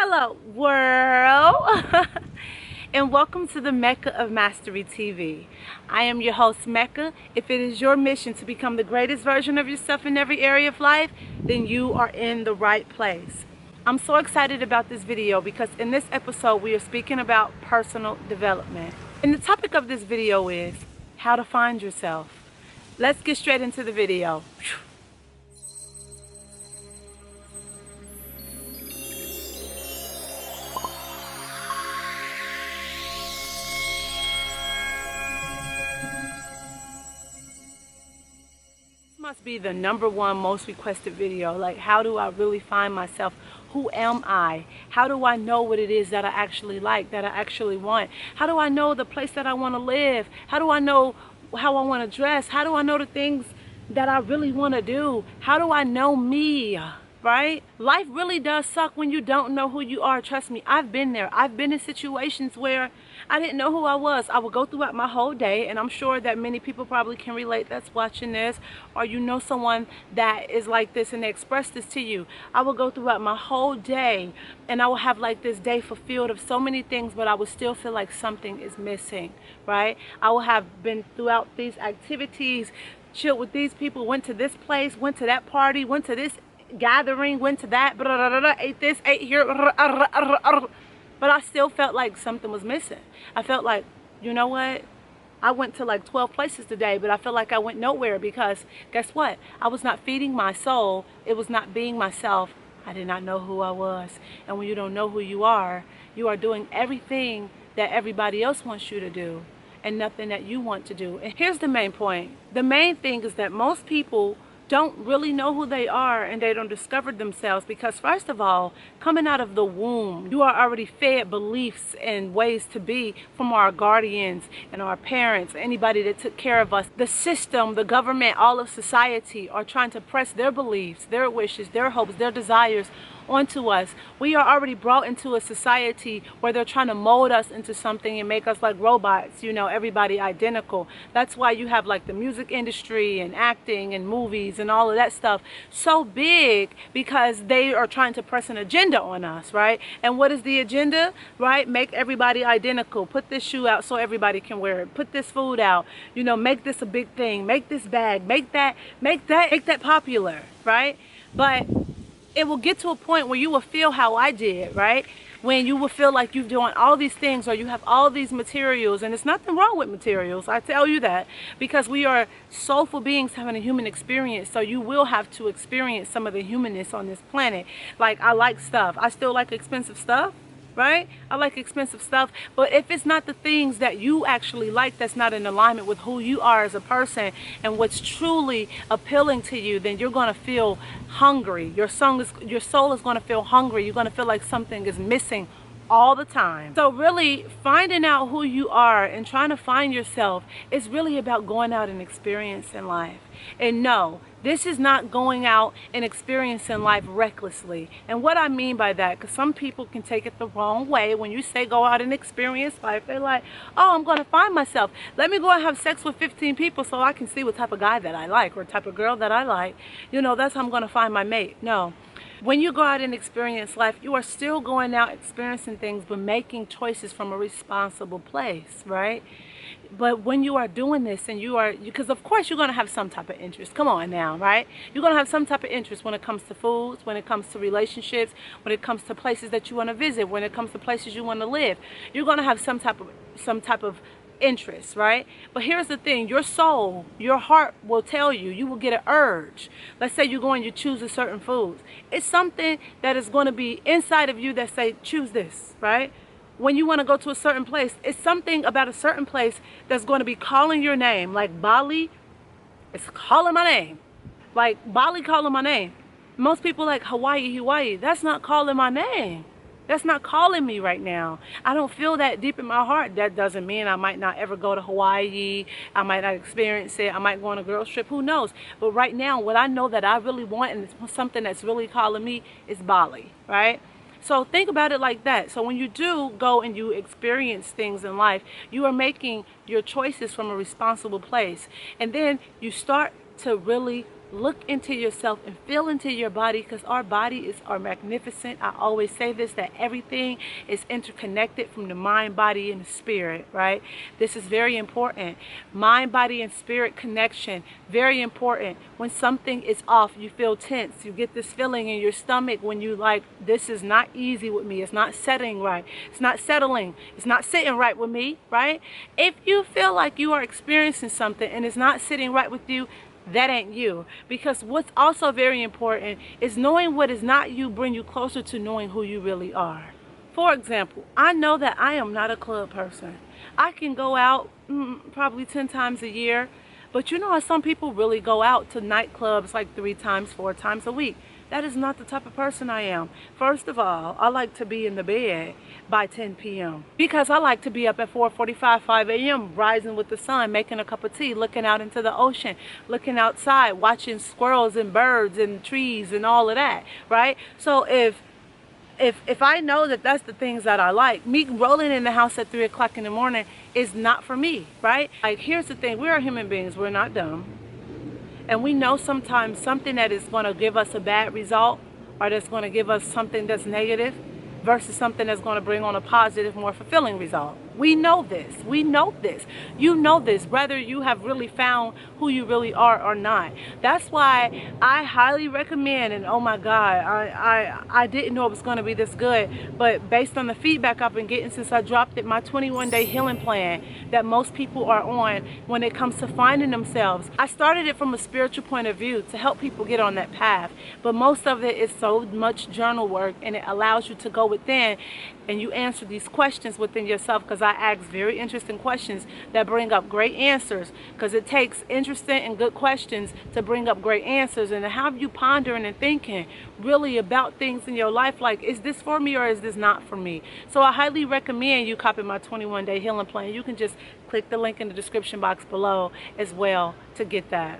Hello world and welcome to the Mecca of Mastery TV. I am your host Mecca. If it is your mission to become the greatest version of yourself in every area of life, then you are in the right place. I'm so excited about this video because in this episode we are speaking about personal development. And the topic of this video is how to find yourself. Let's get straight into the video. Must be the #1 most requested video. Like, how do I really find myself? Who am I? How do I know what it is that I actually like, that I actually want? How do I know the place that I want to live? How do I know how I want to dress? How do I know the things that I really want to do? How do I know me? Right? Life really does suck when you don't know who you are. Trust me, I've been there. I've been in situations where I didn't know who I was. I would go throughout my whole day, and I'm sure that many people probably can relate that's watching this, or you know someone that is like this and they express this to you. I would go throughout my whole day and I would have like this day fulfilled of so many things, but I would still feel like something is missing, right? I would have been throughout these activities, chilled with these people, went to this place, went to that party, went to this gathering, went to that, ate this, ate here, but I still felt like something was missing. I felt like, you know what? I went to like 12 places today, but I feel like I went nowhere because guess what? I was not feeding my soul. It was not being myself. I did not know who I was. And when you don't know who you are doing everything that everybody else wants you to do and nothing that you want to do. And here's the main point. The main thing is that most people don't really know who they are, and they don't discover themselves because, first of all, coming out of the womb, you are already fed beliefs and ways to be from our guardians and our parents, anybody that took care of us. The system, the government, all of society are trying to press their beliefs, their wishes, their hopes, their desires onto us. We are already brought into a society where they're trying to mold us into something and make us like robots, you know, everybody identical. That's why you have like the music industry and acting and movies and all of that stuff so big, because they are trying to press an agenda on us, right? And what is the agenda, right? Make everybody identical. Put this shoe out so everybody can wear it. Put this food out, you know, make this a big thing. Make this bag, make that popular, right? But it will get to a point where you will feel how I did, right? When you will feel like you're doing all these things or you have all these materials, and there's nothing wrong with materials, I tell you that, because we are soulful beings having a human experience, so you will have to experience some of the humanness on this planet. Like, I like stuff. I still like expensive stuff, right? I like expensive stuff, but if it's not the things that you actually like, that's not in alignment with who you are as a person and what's truly appealing to you, then you're going to feel hungry. Your soul is going to feel hungry. You're going to feel like something is missing all the time. So really finding out who you are and trying to find yourself is really about going out and experiencing life. And no, this is not going out and experiencing life recklessly. And what I mean by that, because some people can take it the wrong way. When you say go out and experience life, they're like, oh, I'm going to find myself. Let me go and have sex with 15 people so I can see what type of guy that I like or type of girl that I like. You know, that's how I'm going to find my mate. No. When you go out and experience life, you are still going out experiencing things, but making choices from a responsible place, right? But when you are doing this, and because of course you're going to have some type of interest. Come on now, right? You're going to have some type of interest when it comes to foods, when it comes to relationships, when it comes to places that you want to visit, when it comes to places you want to live. You're going to have some type of interest, right? But here's the thing, your soul, your heart will tell you, you will get an urge. Let's say you go and you choose a certain foods. It's something that is going to be inside of you that say, choose this, right? When you want to go to a certain place, it's something about a certain place that's going to be calling your name. Like Bali, it's calling my name. Like Bali calling my name. Most people like Hawaii, that's not calling my name. That's not calling me right now. I don't feel that deep in my heart. That doesn't mean I might not ever go to Hawaii. I might not experience it. I might go on a girls trip. Who knows? But right now, what I know that I really want, and it's something that's really calling me, is Bali, right? So think about it like that. So when you do go and you experience things in life, you are making your choices from a responsible place. And then you start to really look into yourself and feel into your body, because our body are magnificent. I always say this, that everything is interconnected from the mind, body, and the spirit, right? This is very important. Mind, body, and spirit connection, very important. When something is off, you feel tense. You get this feeling in your stomach when you like, this is not easy with me. It's not setting right. It's not settling. It's not sitting right with me, right? If you feel like you are experiencing something and it's not sitting right with you, that ain't you. Because what's also very important is knowing what is not you bring you closer to knowing who you really are. For example, I know that I am not a club person. I can go out probably 10 times a year, but you know how some people really go out to nightclubs like 3 times, 4 times a week. That is not the type of person I am. First of all, I like to be in the bed by 10 p.m. because I like to be up at 4:45, 5 a.m. rising with the sun, making a cup of tea, looking out into the ocean, looking outside, watching squirrels and birds and trees and all of that, right? So if I know that that's the things that I like, me rolling in the house at 3 o'clock in the morning is not for me, right? Like, here's the thing. We are human beings. We're not dumb. And we know sometimes something that is going to give us a bad result, or that's going to give us something that's negative, versus something that's going to bring on a positive, more fulfilling result. We know this. We know this. You know this, whether you have really found who you really are or not. That's why I highly recommend, and oh my God, I didn't know it was going to be this good, but based on the feedback I've been getting since I dropped it, my 21-day healing plan that most people are on when it comes to finding themselves. I started it from a spiritual point of view to help people get on that path, but most of it is so much journal work, and it allows you to go within and you answer these questions within yourself, because I ask very interesting questions that bring up great answers, because it takes interesting and good questions to bring up great answers and to have you pondering and thinking really about things in your life, like, is this for me or is this not for me? So I highly recommend you copy my 21-day healing plan. You can just click the link in the description box below as well to get that.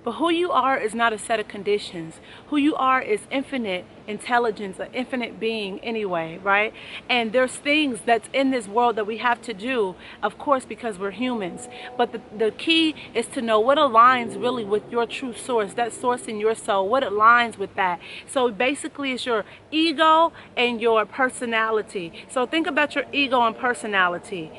But who you are is not a set of conditions. Who you are is infinite intelligence, an infinite being anyway, right? And there's things that's in this world that we have to do, of course, because we're humans. But the key is to know what aligns really with your true source, that source in your soul, what aligns with that. So basically it's your ego and your personality. So think about your ego and personality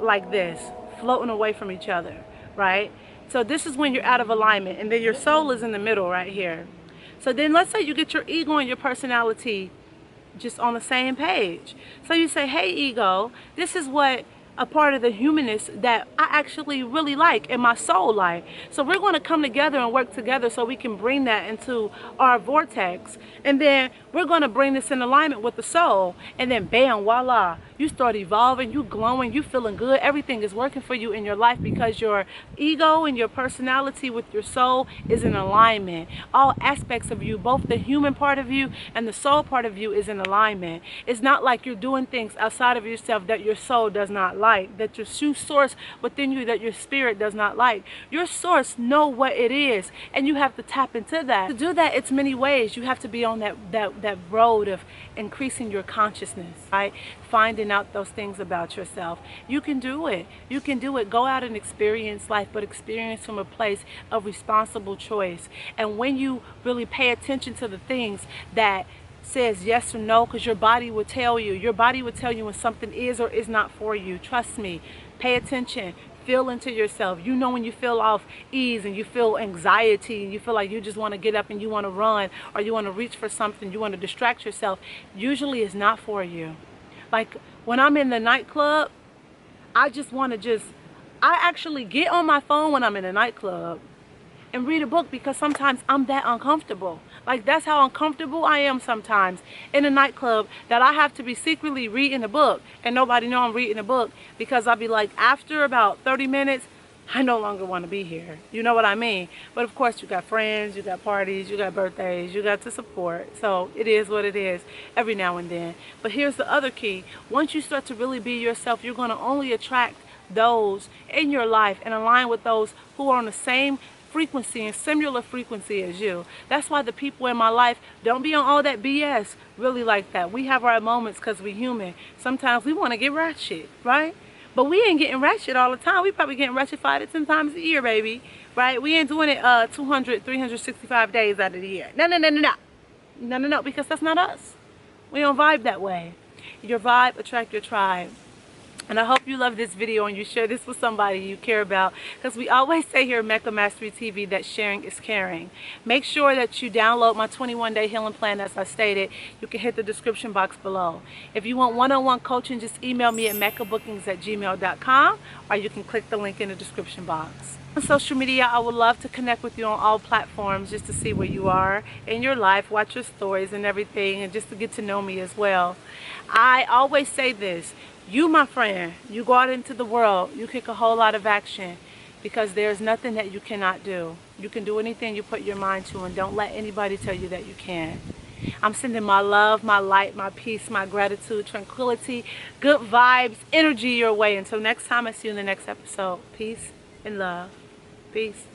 like this, floating away from each other, right? So this is when you're out of alignment, and then your soul is in the middle right here. So then let's say you get your ego and your personality just on the same page. So you say, hey ego, this is what a part of the humanness that I actually really like and my soul like. So we're going to come together and work together so we can bring that into our vortex. And then we're going to bring this in alignment with the soul. And then bam, voila, you start evolving, you glowing, you feeling good. Everything is working for you in your life because your ego and your personality with your soul is in alignment. All aspects of you, both the human part of you and the soul part of you, is in alignment. It's not like you're doing things outside of yourself that your soul does not like, that your true source within you, that your spirit does not like. Your source know what it is, and you have to tap into that. To do that, it's many ways. You have to be on that road of increasing your consciousness, right? Finding out those things about yourself. You can do it. You can do it. Go out and experience life, but experience from a place of responsible choice. And when you really pay attention to the things that says yes or no, because your body will tell you. Your body will tell you when something is or is not for you. Trust me. Pay attention. Feel into yourself. You know when you feel off ease and you feel anxiety and you feel like you just want to get up and you want to run, or you want to reach for something, you want to distract yourself, usually it's not for you. Like when I'm in the nightclub, I actually get on my phone when I'm in a nightclub and read a book, because sometimes I'm that uncomfortable. Like, that's how uncomfortable I am sometimes in a nightclub, that I have to be secretly reading a book and nobody know I'm reading a book, because I'll be like, after about 30 minutes, I no longer want to be here. You know what I mean? But of course, you got friends, you got parties, you got birthdays, you got to support. So it is what it is every now and then. But here's the other key. Once you start to really be yourself, you're going to only attract those in your life and align with those who are on the same frequency and similar frequency as you. That's why the people in my life don't be on all that BS really like that. We have our moments because we're human. Sometimes we want to get ratchet, right? But we ain't getting ratchet all the time. We probably getting ratchet 5 to 10 times a year, baby. right? We ain't doing it 200, 365 days out of the year. No, no, no, no, no. No, no, no, because that's not us. We don't vibe that way. Your vibe attract your tribe. And I hope you love this video and you share this with somebody you care about, because we always say here at Mecca Mastery TV that sharing is caring. Make sure that you download my 21-day healing plan as I stated. You can hit the description box below. If you want one-on-one coaching, just email me at meccabookings@gmail.com, or you can click the link in the description box. On social media, I would love to connect with you on all platforms just to see where you are in your life, watch your stories and everything, and just to get to know me as well. I always say this. You, my friend, you go out into the world, you kick a whole lot of action, because there's nothing that you cannot do. You can do anything you put your mind to, and don't let anybody tell you that you can't. I'm sending my love, my light, my peace, my gratitude, tranquility, good vibes, energy your way. Until next time, I see you in the next episode. Peace and love. Peace.